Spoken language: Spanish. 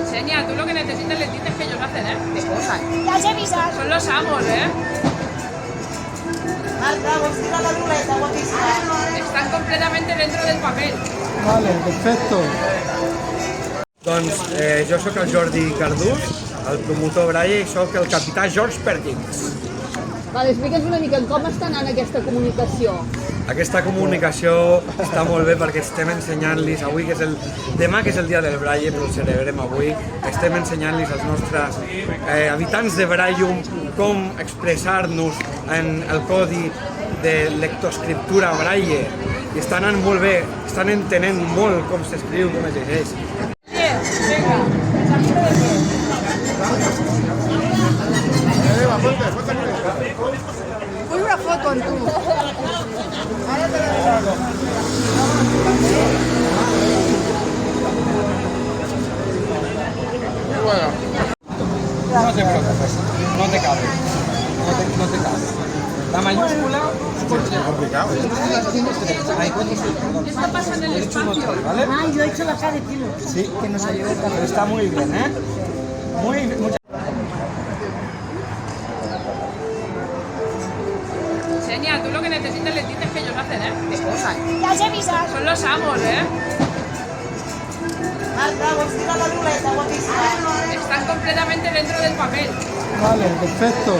Xenia, tú lo que necesitas les dices que ellos hacen, ¿eh? ¿Qué cosas? Las avisas. Son los amos, ¿eh? Marta, vols tirar la ruleta, guapíssima. Están completamente dentro del papel. Vale, perfecto. Doncs jo sóc el Jordi Cardús, el promotor Braille, i sóc el capità George Perkins. Vale, explica'ns una mica com està anant aquesta comunicació. Aquesta comunicació està molt bé perquè estem ensenyant-los avui, que és demà que és el dia del Braille, però el celebrem avui, estem ensenyant-los als nostres habitants de Braille com expressar-nos en el codi de lectoescriptura Braille, i està anant molt bé, estan entenent molt com s'escriu, com es llegeix. Vull una foto amb tu. No te preocupes, no te cabe, no te cabe. La mayúscula Esto pasa en el espacio. ¿vale? Ah, yo he hecho la cara de kilo. Sí, que nos ayude, pero está muy bien, ¿eh? Muchas Xenia, tú lo que necesitas les dices que ellos hacen, ¿eh? ¿Qué cosas? Las avisas. Son los amos, ¿eh? Marta, vols tirar la ruleta, guapíssima. Están completamente dentro del papel. Vale, perfecto.